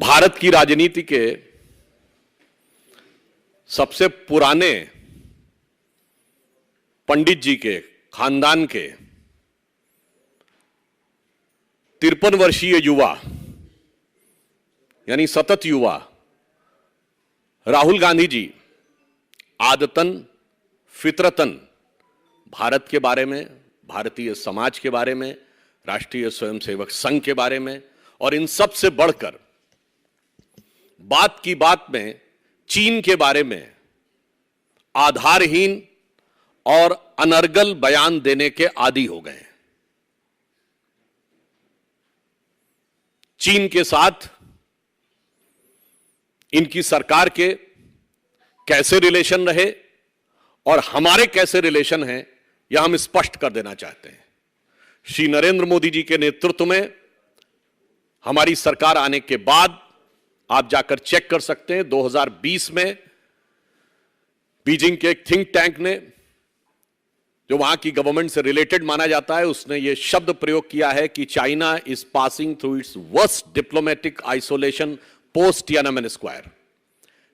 भारत की राजनीति के सबसे पुराने पंडित जी के खानदान के 53 वर्षीय युवा यानी सतत युवा राहुल गांधी जी आदतन फितरतन भारत के बारे में, भारतीय समाज के बारे में, राष्ट्रीय स्वयंसेवक संघ के बारे में और इन सब से बढ़कर बात की बात में चीन के बारे में आधारहीन और अनर्गल बयान देने के आदी हो गए हैं। चीन के साथ इनकी सरकार के कैसे रिलेशन रहे और हमारे कैसे रिलेशन हैं, यह हम स्पष्ट कर देना चाहते हैं। श्री नरेंद्र मोदी जी के नेतृत्व में हमारी सरकार आने के बाद आप जाकर चेक कर सकते हैं, 2020 में बीजिंग के एक थिंक टैंक ने, जो वहां की गवर्नमेंट से रिलेटेड माना जाता है, उसने यह शब्द प्रयोग किया है कि China is passing through its worst diplomatic isolation post Tiananmen square,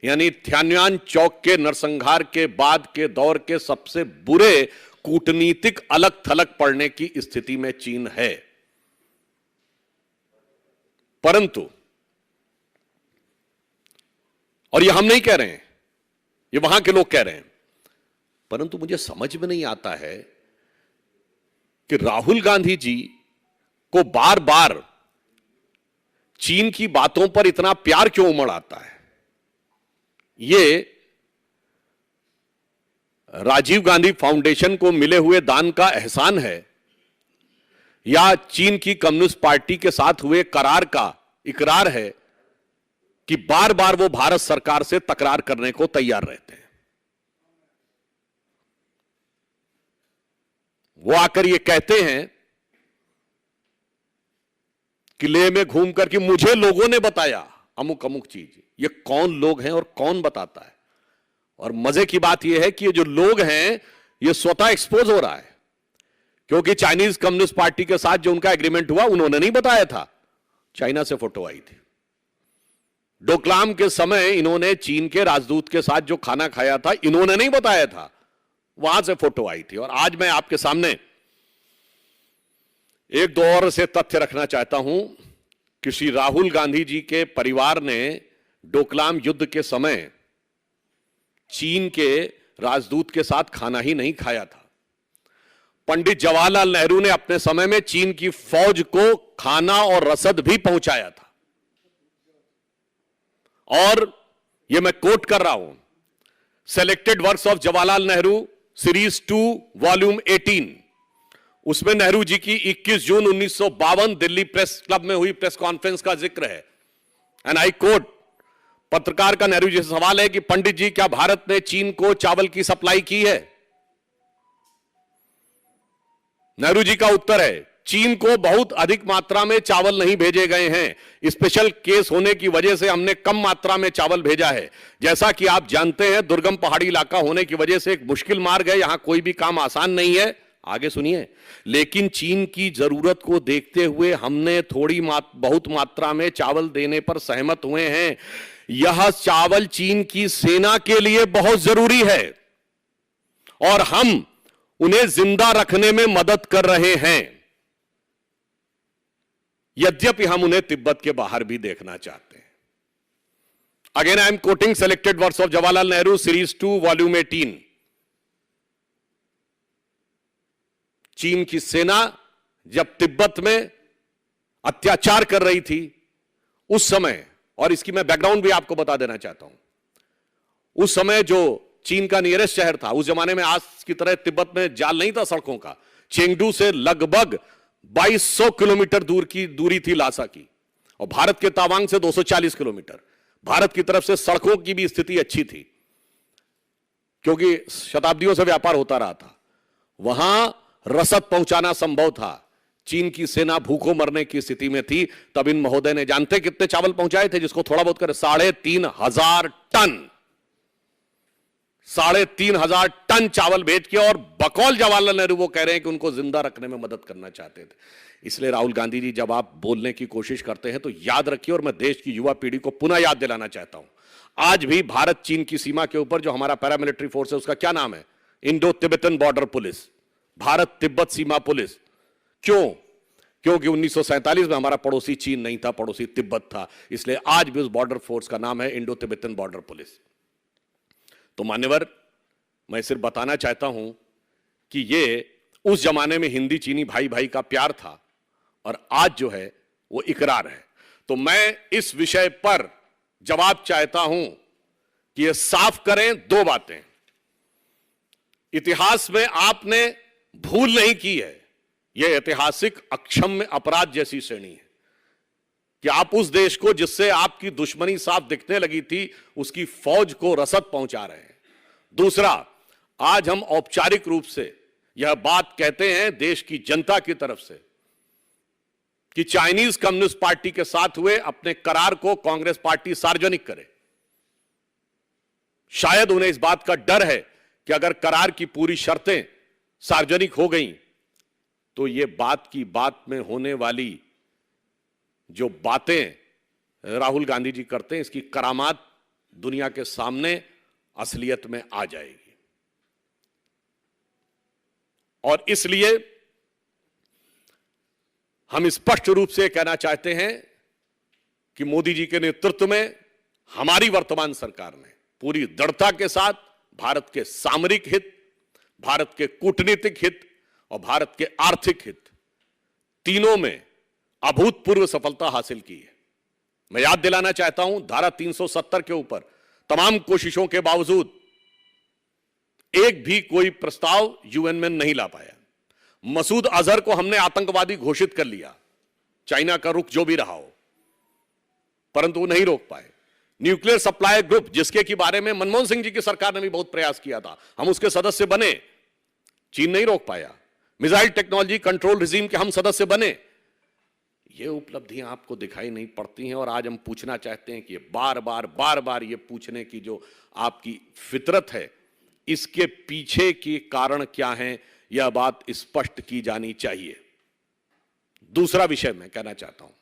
यानी थियानयान चौक के नरसंहार के बाद के दौर के सबसे बुरे कूटनीतिक अलग थलग पड़ने की स्थिति में चीन है। परंतु, और यह हम नहीं कह रहे हैं, ये वहां के लोग कह रहे हैं, परंतु मुझे समझ में नहीं आता है कि राहुल गांधी जी को बार बार चीन की बातों पर इतना प्यार क्यों उमड़ आता है। ये राजीव गांधी फाउंडेशन को मिले हुए दान का एहसान है या चीन की कम्युनिस्ट पार्टी के साथ हुए करार का इकरार है कि बार बार वो भारत सरकार से तकरार करने को तैयार रहते हैं। वो आकर ये कहते हैं कि लेह में घूमकर कि मुझे लोगों ने बताया अमुक अमुक चीज। ये कौन लोग हैं और कौन बताता है? और मजे की बात यह है कि ये जो लोग हैं ये स्वतः एक्सपोज हो रहा है, क्योंकि चाइनीज कम्युनिस्ट पार्टी के साथ जो उनका एग्रीमेंट हुआ उन्होंने नहीं बताया था, चाइना से फोटो आई थी। डोकलाम के समय इन्होंने चीन के राजदूत के साथ जो खाना खाया था इन्होंने नहीं बताया था, वहां से फोटो आई थी। और आज मैं आपके सामने एक दो और से तथ्य रखना चाहता हूं कि श्री राहुल गांधी जी के परिवार ने डोकलाम युद्ध के समय चीन के राजदूत के साथ खाना ही नहीं खाया था। पंडित जवाहरलाल नेहरू ने अपने समय में चीन की फौज को खाना और रसद भी पहुंचाया था। और यह मैं कोट कर रहा हूं, selected works of Jawaharlal Nehru series 2 volume 18, उसमें नेहरू जी की 21 जून 1952 दिल्ली प्रेस क्लब में हुई प्रेस कॉन्फ्रेंस का जिक्र है। एंड आई कोट, पत्रकार का नेहरू जी से सवाल है कि पंडित जी, क्या भारत ने चीन को चावल की सप्लाई की है? नेहरू जी का उत्तर है, चीन को बहुत अधिक मात्रा में चावल नहीं भेजे गए हैं। स्पेशल केस होने की वजह से हमने कम मात्रा में चावल भेजा है। जैसा कि आप जानते हैं, दुर्गम पहाड़ी इलाका होने की वजह से एक मुश्किल मार्ग है, यहां कोई भी काम आसान नहीं है। आगे सुनिए, लेकिन चीन की जरूरत को देखते हुए हमने बहुत मात्रा में चावल देने पर सहमत हुए हैं। यह चावल चीन की सेना के लिए बहुत जरूरी है और हम उन्हें जिंदा रखने में मदद कर रहे हैं, यद्यपि हम उन्हें तिब्बत के बाहर भी देखना चाहते हैं। Again I am quoting selected words of Jawaharlal Nehru series 2 volume 18। चीन की सेना जब तिब्बत में अत्याचार कर रही थी उस समय, और इसकी मैं बैकग्राउंड भी आपको बता देना चाहता हूं, उस समय जो चीन का नियरेस्ट शहर था, उस जमाने में आज की तरह तिब्बत में जाल नहीं था सड़कों का। चेंगडू से लगभग 2200 किलोमीटर दूरी थी लासा की, और भारत के तावांग से 240 किलोमीटर। भारत की तरफ से सड़कों की भी स्थिति अच्छी थी, क्योंकि शताब्दियों से व्यापार होता रहा था। वहां रसद पहुंचाना संभव था। चीन की सेना भूखों मरने की स्थिति में थी। तब इन महोदय ने जानते कितने चावल पहुंचाए थे, जिसको थोड़ा बहुत कर 3,500 टन 3,500 टन चावल भेज के, और बकौल जवाहरलाल नेहरू वो कह रहे हैं कि उनको जिंदा रखने में मदद करना चाहते थे। इसलिए राहुल गांधी जी, जब आप बोलने की कोशिश करते हैं तो याद रखिए, और मैं देश की युवा पीढ़ी को पुनः याद दिलाना चाहता हूं, आज भी भारत चीन की सीमा के ऊपर जो हमारा पैरामिलिट्री फोर्स है, उसका क्या नाम है? Indo Tibetan border police, Bharat Tibet सीमा पुलिस। क्यों? क्योंकि 1947 में हमारा पड़ोसी चीन नहीं था, पड़ोसी तिब्बत था। इसलिए आज भी उस बॉर्डर फोर्स का नाम है इंडो तिब्बतन बॉर्डर पुलिस। तो मान्यवर, मैं सिर्फ बताना चाहता हूं कि ये उस जमाने में हिंदी चीनी भाई भाई का प्यार था, और आज जो है वो इकरार है। तो मैं इस विषय पर जवाब चाहता हूं कि ये साफ करें दो बातें। इतिहास में आपने भूल नहीं की है, यह ऐतिहासिक अक्षम्य अपराध जैसी श्रेणी है कि आप उस देश को जिससे आपकी दुश्मनी साफ दिखने लगी थी, उसकी फौज को रसद पहुंचा रहे हैं। दूसरा, आज हम औपचारिक रूप से यह बात कहते हैं देश की जनता की तरफ से कि चाइनीज कम्युनिस्ट पार्टी के साथ हुए अपने करार को कांग्रेस पार्टी सार्वजनिक करे। शायद उन्हें इस बात का डर है कि अगर करार की पूरी शर्तें सार्वजनिक हो गई तो ये बात की बात में होने वाली जो बातें राहुल गांधी जी करते हैं, इसकी करामात दुनिया के सामने असलियत में आ जाएगी। और इसलिए हम स्पष्ट रूप से कहना चाहते हैं कि मोदी जी के नेतृत्व में हमारी वर्तमान सरकार ने पूरी दृढ़ता के साथ भारत के सामरिक हित, भारत के कूटनीतिक हित और भारत के आर्थिक हित, तीनों में अभूतपूर्व सफलता हासिल की है। मैं याद दिलाना चाहता हूं, धारा 370 के ऊपर तमाम कोशिशों के बावजूद एक भी कोई प्रस्ताव यूएन में नहीं ला पाया। मसूद अजहर को हमने आतंकवादी घोषित कर लिया, चाइना का रुख जो भी रहा हो, परंतु वो नहीं रोक पाए। न्यूक्लियर सप्लाई ग्रुप, जिसके के बारे में मनमोहन सिंह जी की सरकार ने भी बहुत प्रयास किया था, हम उसके सदस्य बने, चीन नहीं रोक पाया। मिसाइल टेक्नोलॉजी कंट्रोल रिजीम के हम सदस्य बने। ये उपलब्धियां आपको दिखाई नहीं पड़ती हैं, और आज हम पूछना चाहते हैं कि बार बार ये पूछने की जो आपकी फितरत है, इसके पीछे के कारण क्या हैं, यह बात स्पष्ट की जानी चाहिए। दूसरा विषय मैं कहना चाहता हूं,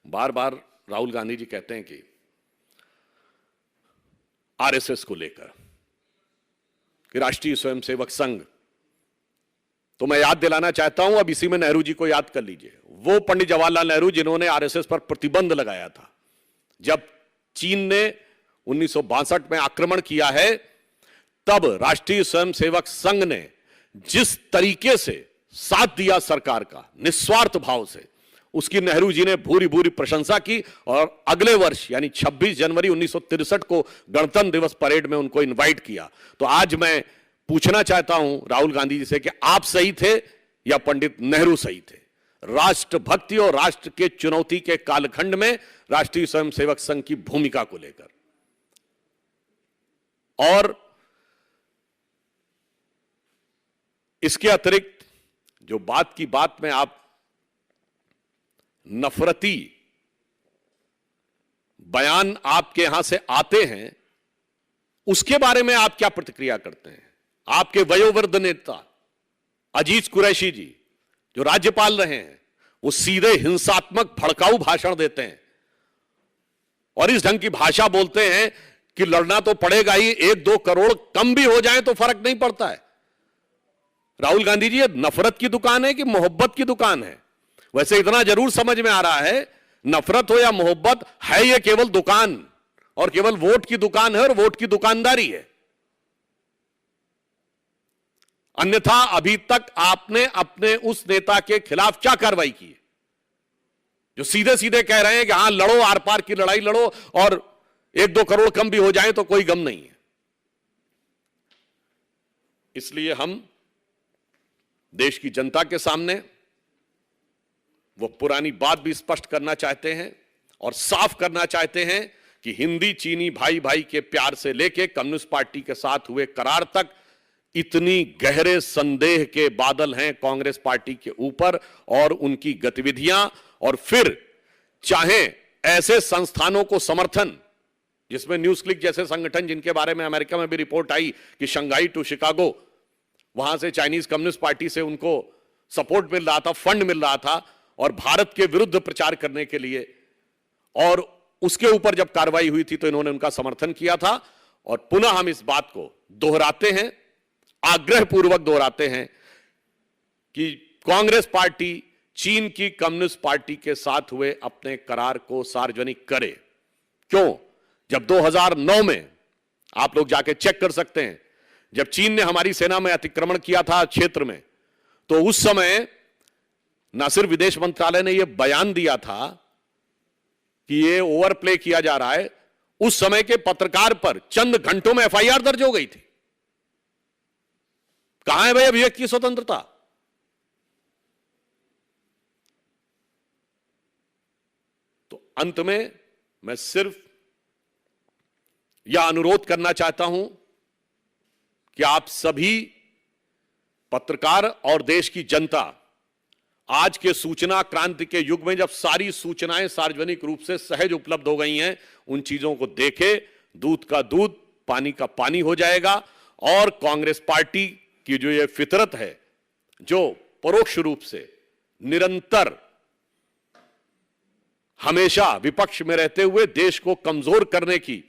बार बार राहुल गांधी जी कहते हैं कि आरएसएस को लेकर कि राष्ट्रीय स्वयंसेवक संघ, तो मैं याद दिलाना चाहता हूं, अब इसी में नेहरू जी को याद कर लीजिए। वो पंडित जवाहरलाल नेहरू जिन्होंने आरएसएस पर प्रतिबंध लगाया था। जब चीन ने 1962 में आक्रमण किया है, तब राष्ट्रीय स्वयंसेवक संघ ने जिस तरीके से साथ दिया सरकार का निस्वार्थ भाव से, उसकी नेहरू जी ने भूरी भूरी प्रशंसा की, और अगले वर्ष यानी 26 जनवरी 1963 को गणतंत्र दिवस परेड में उनको इनवाइट किया। तो आज मैं पूछना चाहता हूं राहुल गांधी जी से कि आप सही थे या पंडित नेहरू सही थे? राष्ट्रभक्ति और राष्ट्र के चुनौती के कालखंड में राष्ट्रीय स्वयंसेवक संघ की भूमिका को लेकर। और इसके अतिरिक्त जो बात की बात में आप नफरती बयान आपके यहां से आते हैं, उसके बारे में आप क्या प्रतिक्रिया करते हैं? आपके वयोवृद्ध नेता अजीज कुरैशी जी, जो राज्यपाल रहे हैं, वो सीधे हिंसात्मक भड़काऊ भाषण देते हैं और इस ढंग की भाषा बोलते हैं कि लड़ना तो पड़ेगा ही, 1-2 करोड़ कम भी हो जाए तो फर्क नहीं पड़ता है। राहुल गांधी जी, ये नफरत की दुकान है कि मोहब्बत की दुकान है? वैसे इतना जरूर समझ में आ रहा है, नफरत हो या मोहब्बत, है ये केवल दुकान, और केवल वोट की दुकान है और वोट की दुकानदारी है। अन्यथा अभी तक आपने अपने उस नेता के खिलाफ क्या कार्रवाई की है, जो सीधे सीधे कह रहे हैं कि हां लड़ो, आर पार की लड़ाई लड़ो, और 1-2 करोड़ कम भी हो जाए तो कोई गम नहीं है। इसलिए हम देश की जनता के सामने वो पुरानी बात भी स्पष्ट करना चाहते हैं और साफ करना चाहते हैं कि हिंदी चीनी भाई भाई के प्यार से लेके कम्युनिस्ट पार्टी के साथ हुए करार तक इतनी गहरे संदेह के बादल हैं कांग्रेस पार्टी के ऊपर और उनकी गतिविधियां, और फिर चाहे ऐसे संस्थानों को समर्थन जिसमें न्यूज क्लिक जैसे संगठन, जिनके बारे में अमेरिका में भी रिपोर्ट आई कि शंघाई टू शिकागो, वहां से चाइनीज कम्युनिस्ट पार्टी से उनको सपोर्ट मिल रहा था, फंड मिल रहा था, और भारत के विरुद्ध प्रचार करने के लिए, और उसके ऊपर जब कार्रवाई हुई थी तो इन्होंने उनका समर्थन किया था। और पुनः हम इस बात को दोहराते हैं, आग्रहपूर्वक दोहराते हैं कि कांग्रेस पार्टी चीन की कम्युनिस्ट पार्टी के साथ हुए अपने करार को सार्वजनिक करे। क्यों? जब 2009 में, आप लोग जाके चेक कर सकते हैं, जब चीन ने हमारी सेना में अतिक्रमण किया था क्षेत्र में, तो उस समय न सिर्फ विदेश मंत्रालय ने यह बयान दिया था कि यह ओवरप्ले किया जा रहा है, उस समय के पत्रकार पर चंद घंटों में एफआईआर दर्ज हो गई थी। कहां है भाई अभिव्यक्ति की स्वतंत्रता? तो अंत में मैं सिर्फ यह अनुरोध करना चाहता हूं कि आप सभी पत्रकार और देश की जनता, आज के सूचना क्रांति के युग में जब सारी सूचनाएं सार्वजनिक रूप से सहज उपलब्ध हो गई हैं, उन चीजों को देखे। दूध का दूध, पानी का पानी हो जाएगा। और कांग्रेस पार्टी की जो ये फितरत है, जो परोक्ष रूप से निरंतर हमेशा विपक्ष में रहते हुए देश को कमजोर करने की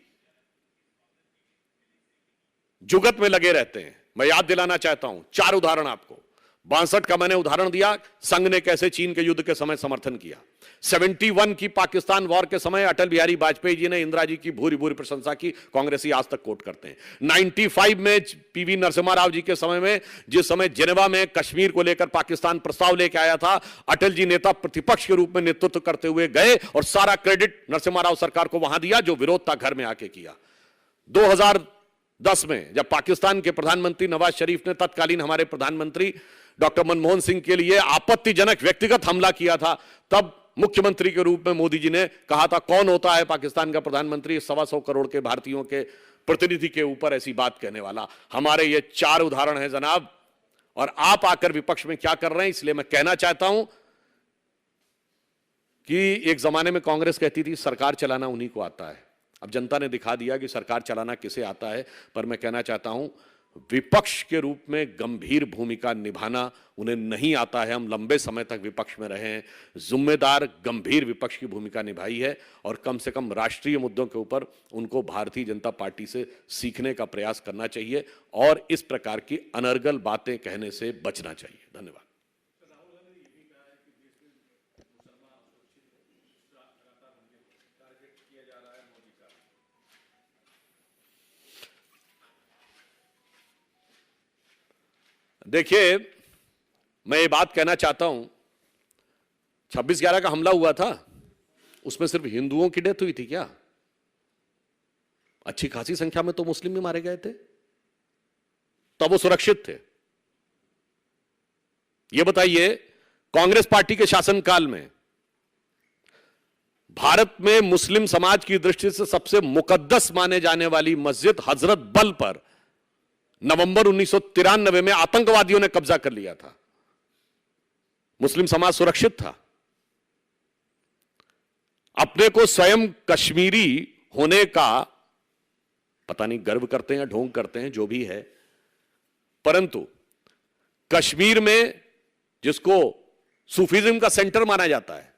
जुगत में लगे रहते हैं, मैं याद दिलाना चाहता हूं 4 उदाहरण आपको। 62 का मैंने उदाहरण दिया, संघ ने कैसे चीन के युद्ध के समय समर्थन किया। 71 की पाकिस्तान वॉर के समय अटल बिहारी वाजपेयी जी ने इंदिरा जी की भूरी भूरी प्रशंसा की, कांग्रेसी आज तक कोट करते हैं। 95 में पीवी नरसिम्हा राव जी के समय में, जिस समय जेनेवा में कश्मीर को लेकर पाकिस्तान प्रस्ताव लेकर आया था, अटल जी नेता प्रतिपक्ष के रूप में नेतृत्व करते हुए गए और सारा क्रेडिट नरसिम्हा राव सरकार को वहां दिया, जो विरोध था घर में आके किया। 2010 में जब पाकिस्तान के प्रधानमंत्री नवाज शरीफ ने तत्कालीन हमारे प्रधानमंत्री डॉक्टर मनमोहन सिंह के लिए आपत्तिजनक व्यक्तिगत हमला किया था, तब मुख्यमंत्री के रूप में मोदी जी ने कहा था, कौन होता है पाकिस्तान का प्रधानमंत्री 125 करोड़ के भारतीयों के प्रतिनिधि के ऊपर ऐसी बात कहने वाला। हमारे ये 4 उदाहरण हैं जनाब। और आप आकर विपक्ष में क्या कर रहे हैं? इसलिए मैं कहना चाहता हूं कि एक जमाने में कांग्रेस कहती थी सरकार चलाना उन्हीं को आता है। अब जनता ने दिखा दिया कि सरकार चलाना किसे आता है। पर मैं कहना चाहता हूं, विपक्ष के रूप में गंभीर भूमिका निभाना उन्हें नहीं आता है। हम लंबे समय तक विपक्ष में रहे हैं, जिम्मेदार गंभीर विपक्ष की भूमिका निभाई है, और कम से कम राष्ट्रीय मुद्दों के ऊपर उनको भारतीय जनता पार्टी से सीखने का प्रयास करना चाहिए और इस प्रकार की अनर्गल बातें कहने से बचना चाहिए। धन्यवाद। देखिए, मैं ये बात कहना चाहता हूं, 26/11 का हमला हुआ था, उसमें सिर्फ हिंदुओं की डेथ हुई थी क्या? अच्छी खासी संख्या में तो मुस्लिम भी मारे गए थे, तब वो सुरक्षित थे। ये बताइए, कांग्रेस पार्टी के शासनकाल में भारत में मुस्लिम समाज की दृष्टि से सबसे मुकद्दस माने जाने वाली मस्जिद हजरत बल पर नवंबर 1993 में आतंकवादियों ने कब्जा कर लिया था। मुस्लिम समाज सुरक्षित था। अपने को स्वयं कश्मीरी होने का पता नहीं गर्व करते हैं या ढोंग करते हैं, जो भी है, परंतु कश्मीर में जिसको सूफीज्म का सेंटर माना जाता है,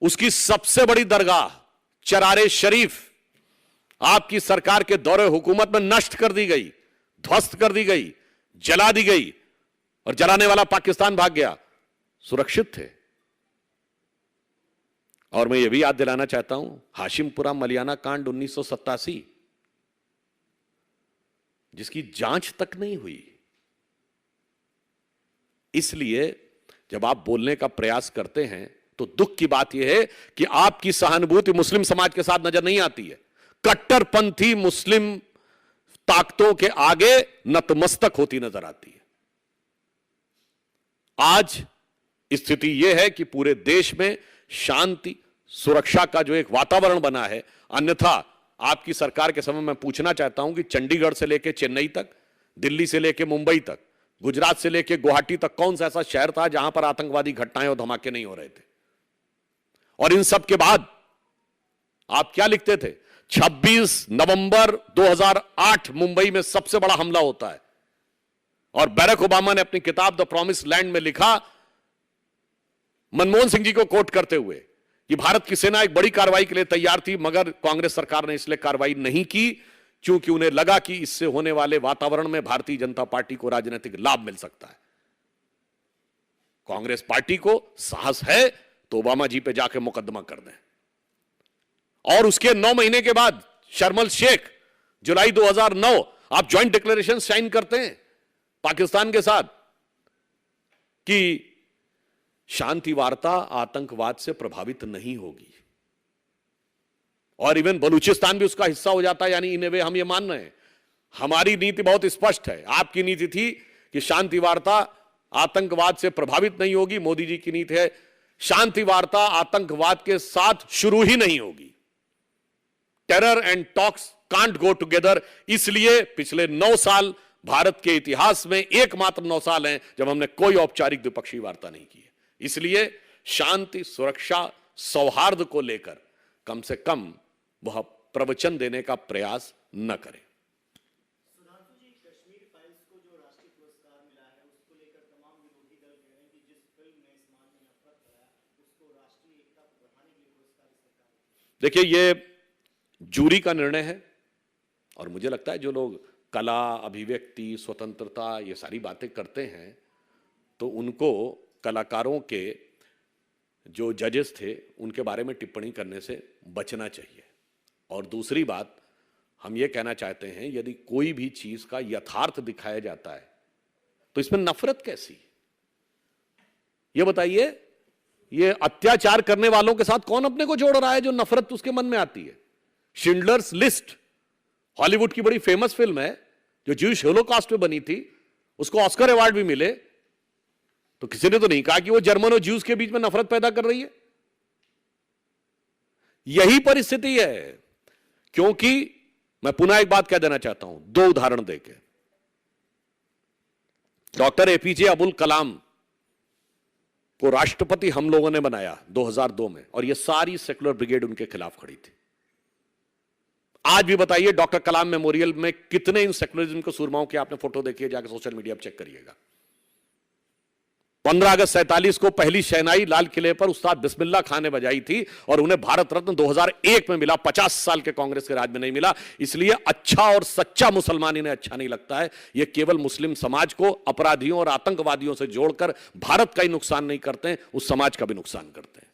उसकी सबसे बड़ी दरगाह चरारे शरीफ आपकी सरकार के दौरे हुकूमत में नष्ट कर दी गई, ध्वस्त कर दी गई, जला दी गई, और जलाने वाला पाकिस्तान भाग गया। सुरक्षित थे। और मैं यह भी याद दिलाना चाहता हूं, हाशिमपुरा मलियाना कांड 1987, जिसकी जांच तक नहीं हुई। इसलिए जब आप बोलने का प्रयास करते हैं तो दुख की बात यह है कि आपकी सहानुभूति मुस्लिम समाज के साथ नजर नहीं आती है। कट्टरपंथी मुस्लिम ताकतों के आगे नतमस्तक होती नजर आती है। आज स्थिति यह है कि पूरे देश में शांति सुरक्षा का जो एक वातावरण बना है, अन्यथा आपकी सरकार के समय मैं पूछना चाहता हूं कि चंडीगढ़ से लेकर चेन्नई तक, दिल्ली से लेकर मुंबई तक, गुजरात से लेकर गुवाहाटी तक कौन सा ऐसा शहर था जहां पर आतंकवादी घटनाएं और धमाके नहीं हो रहे थे? और इन सब के बाद आप क्या लिखते थे? 26 नवंबर 2008 मुंबई में सबसे बड़ा हमला होता है और बैरक ओबामा ने अपनी किताब द प्रॉमिस लैंड में लिखा, मनमोहन सिंह जी को कोट करते हुए, कि भारत की सेना एक बड़ी कार्रवाई के लिए तैयार थी मगर कांग्रेस सरकार ने इसलिए कार्रवाई नहीं की क्योंकि उन्हें लगा कि इससे होने वाले वातावरण में भारतीय जनता पार्टी को राजनीतिक लाभ मिल सकता है। कांग्रेस पार्टी को साहस है तो ओबामा जी पे जाके मुकदमा कर दें। और उसके 9 महीने के बाद शर्मल शेख, जुलाई 2009, आप ज्वाइंट डिक्लेरेशन साइन करते हैं पाकिस्तान के साथ कि शांति वार्ता आतंकवाद से प्रभावित नहीं होगी, और इवन बलूचिस्तान भी उसका हिस्सा हो जाता है। यानी इन ए वे हम ये मान रहे हैं हमारी नीति बहुत स्पष्ट है। आपकी नीति थी कि शांति वार्ता आतंकवाद से प्रभावित नहीं होगी, मोदी जी की नीति है शांति वार्ता आतंकवाद के साथ शुरू ही नहीं होगी। Terror and talks can't go together. इसलिए पिछले 9 साल भारत के इतिहास में एकमात्र 9 साल हैं जब हमने कोई औपचारिक द्विपक्षीय वार्ता नहीं की है। इसलिए शांति, सुरक्षा, सौहार्द को लेकर कम से कम वह प्रवचन देने का प्रयास न करें। सुधांशु जी, कश्मीर फाइल्स को जो राष्ट्रीय पुरस्कार मिला है उसको लेकर तमाम विरोधी दल कह रहे हैं कि जिस फिल्म ने समाज में नफरत फैलाया उसको राष्ट्रीय एकता को बढ़ाने के लिए पुरस्कार सरकार ने। देखिए, ये जूरी का निर्णय है और मुझे लगता है जो लोग कला, अभिव्यक्ति, स्वतंत्रता, ये सारी बातें करते हैं तो उनको कलाकारों के जो जजेस थे उनके बारे में टिप्पणी करने से बचना चाहिए। और दूसरी बात, हम ये कहना चाहते हैं यदि कोई भी चीज का यथार्थ दिखाया जाता है तो इसमें नफरत कैसी? ये बताइए, ये अत्याचार करने वालों के साथ कौन अपने को जोड़ रहा है जो नफरत उसके मन में आती है? शिंडलर्स लिस्ट हॉलीवुड की बड़ी फेमस फिल्म है जो ज्यूइश होलोकॉस्ट पे बनी थी, उसको ऑस्कर अवार्ड भी मिले, तो किसी ने तो नहीं कहा कि वो जर्मन और ज्यूज के बीच में नफरत पैदा कर रही है। यही परिस्थिति है। क्योंकि मैं पुनः एक बात कह देना चाहता हूं, 2 उदाहरण देके। डॉक्टर एपीजे अब्दुल कलाम को राष्ट्रपति हम लोगों ने बनाया 2002 में, और ये सारी सेकुलर ब्रिगेड उनके खिलाफ खड़ी थी। आज भी बताइए, डॉक्टर कलाम मेमोरियल में कितने इन सेकुलरिज्म के सूरमाओं के आपने फोटो देखिए, जाकर सोशल मीडिया पर चेक करिएगा। 15 अगस्त 47 को पहली शहनाई लाल किले पर उस्ताद बिस्मिल्लाह खान ने बजाई थी और उन्हें भारत रत्न 2001 में मिला। 50 साल के कांग्रेस के राज में नहीं मिला। इसलिए अच्छा और सच्चा मुसलमान इन्हें अच्छा नहीं लगता है। ये केवल मुस्लिम समाज को अपराधियों और आतंकवादियों से जोड़कर भारत का ही नुकसान नहीं करते हैं, उस समाज का भी नुकसान करते हैं।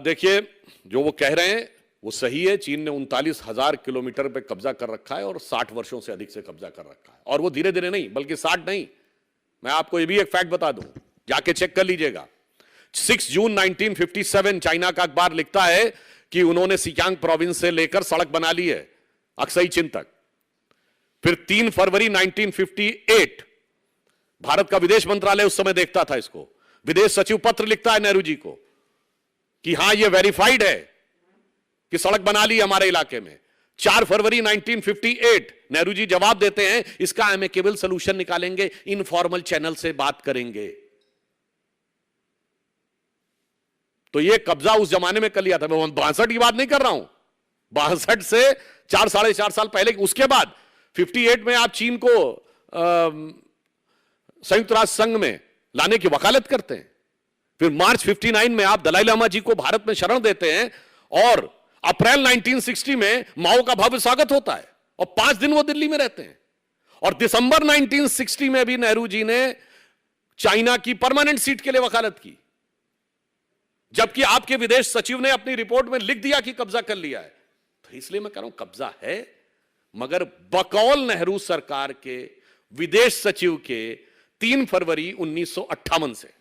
देखिए, जो वो कह रहे हैं वो सही है। चीन ने 39,000 किलोमीटर पे कब्जा कर रखा है और 60 वर्षों से अधिक से कब्जा कर रखा है, और वो धीरे धीरे नहीं बल्कि 60 नहीं। मैं आपको ये भी एक फैक्ट बता दूं, जाके चेक कर लीजिएगा। 6 जून 1957 चाइना का अखबार लिखता है कि उन्होंने सिकियांग प्रोविंस से लेकर सड़क बना ली है अक्साई चीन तक। फिर 3 फरवरी 1958 भारत का विदेश मंत्रालय उस समय देखता था इसको, विदेश सचिव पत्र लिखता है नेहरू जी को कि हां ये वेरीफाइड है कि सड़क बना ली हमारे इलाके में। 4 फरवरी 1958 नेहरू जी जवाब देते हैं इसका एमिकेबल सॉल्यूशन निकालेंगे, इनफॉर्मल चैनल से बात करेंगे। तो ये कब्जा उस जमाने में कर लिया था। मैं 62 की बात नहीं कर रहा हूं, 62 से 4-4.5 साल पहले। उसके बाद 58 में आप चीन को संयुक्त राष्ट्र संघ में लाने की वकालत करते हैं। फिर मार्च 59 में आप दलाई लामा जी को भारत में शरण देते हैं और अप्रैल 1960 में माओ का भव्य स्वागत होता है और 5 दिन वो दिल्ली में रहते हैं। और दिसंबर 1960 में भी नेहरू जी ने चाइना की परमानेंट सीट के लिए वकालत की, जबकि आपके विदेश सचिव ने अपनी रिपोर्ट में लिख दिया कि कब्जा कर लिया है। तो इसलिए मैं कह रहा हूं कब्जा है, मगर बकौल नेहरू सरकार के विदेश सचिव के 3 फरवरी 1958 से।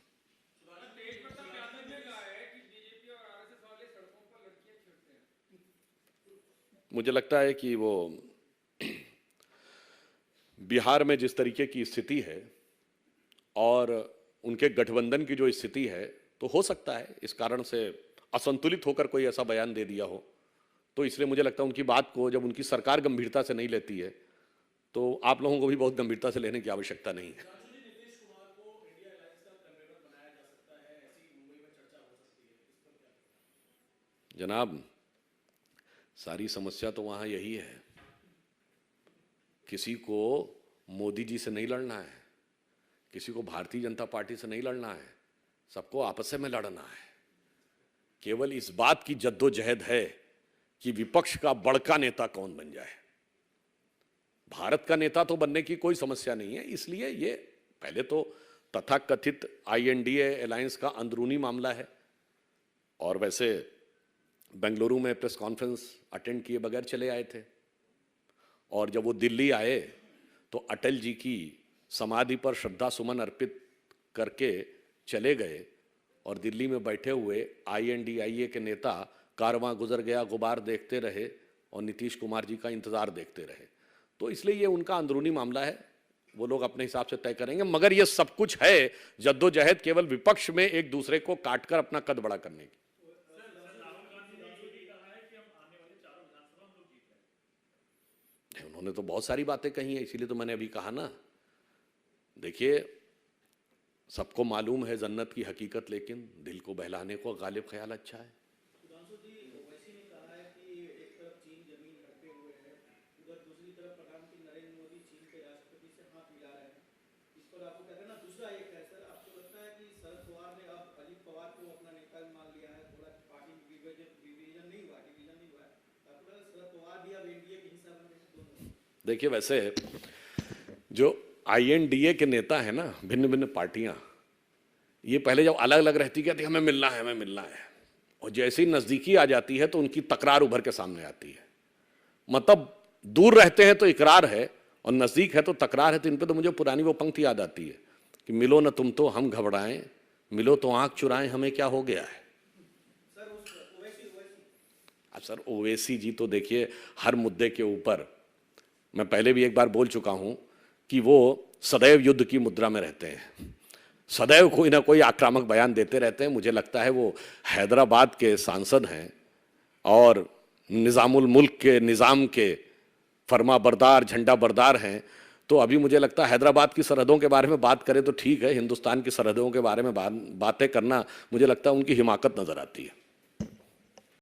मुझे लगता है कि वो बिहार में जिस तरीके की स्थिति है और उनके गठबंधन की जो स्थिति है, तो हो सकता है इस कारण से असंतुलित होकर कोई ऐसा बयान दे दिया हो। तो इसलिए मुझे लगता है उनकी बात को जब उनकी सरकार गंभीरता से नहीं लेती है तो आप लोगों को भी बहुत गंभीरता से लेने की आवश्यकता नहीं है। जनाब, सारी समस्या तो वहां यही है, किसी को मोदी जी से नहीं लड़ना है, किसी को भारतीय जनता पार्टी से नहीं लड़ना है, सबको आपस में लड़ना है। केवल इस बात की जद्दोजहद है कि विपक्ष का बड़का नेता कौन बन जाए। भारत का नेता तो बनने की कोई समस्या नहीं है, इसलिए ये पहले तो तथाकथित INDA अलायंस का अंदरूनी मामला है। और वैसे बेंगलुरु में प्रेस कॉन्फ्रेंस अटेंड किए बगैर चले आए थे, और जब वो दिल्ली आए तो अटल जी की समाधि पर श्रद्धा सुमन अर्पित करके चले गए, और दिल्ली में बैठे हुए INDIA के नेता कारवां गुजर गया गुबार देखते रहे और नीतीश कुमार जी का इंतजार देखते रहे। तो इसलिए ये उनका अंदरूनी मामला है, वो लोग अपने हिसाब से तय करेंगे। मगर ये सब कुछ है जद्दोजहद केवल विपक्ष में एक दूसरे को काटकर अपना कद बड़ा करने की। उन्होंने तो बहुत सारी बातें कही हैं, इसीलिए तो मैंने अभी कहा ना। देखिए, सबको मालूम है जन्नत की हकीकत, लेकिन दिल को बहलाने को गालिब ख्याल अच्छा है। सुधांशु जी, ओवैसी ने कहा है कि एक तरफ चीन जमीन हड़पे हुए है, उधर दूसरी तरफ प्रधानमंत्री नरेंद्र मोदी चीन के राष्ट्रपति से हाथ मिला रहे हैं। इस पर आपको क्या कहना? दूसरा एक है सर, आपको लगता है कि शरद पवार ने अब अजित पवार को अपना नेता मान लिया है, थोड़ा पार्टी में डिवीजन नहीं हुआ है, आपको लगता है शरद पवार भी अब NDA के हिस्सा बन रहे हैं दोनों? देखिए, वैसे जो INDA के नेता है ना, भिन्न भिन्न पार्टियां, ये पहले जब अलग अलग रहती कहती हमें मिलना है, हमें मिलना है, और जैसे ही नजदीकी आ जाती है तो उनकी तकरार उभर के सामने आती है। मतलब दूर रहते हैं तो इकरार है, और नजदीक है तो तकरार है। तो इन पे तो मुझे पुरानी वो पंक्ति याद आती है कि मिलो न तुम तो हम घबराएं, मिलो तो आंख चुराएं, हमें क्या हो गया है। अब सर, ओवैसी जी तो देखिए, हर मुद्दे के ऊपर मैं पहले भी एक बार बोल चुका हूं कि वो सदैव युद्ध की मुद्रा में रहते हैं, सदैव कोई ना कोई आक्रामक बयान देते रहते हैं। मुझे लगता है वो हैदराबाद के सांसद हैं और निज़ामुल मुल्क के निज़ाम के फरमा बरदार, झंडा बरदार हैं। तो अभी मुझे लगता है हैदराबाद की सरहदों के बारे में बात करें तो ठीक है, हिंदुस्तान की सरहदों के बारे में बातें करना मुझे लगता है उनकी हिमाकत नज़र आती है।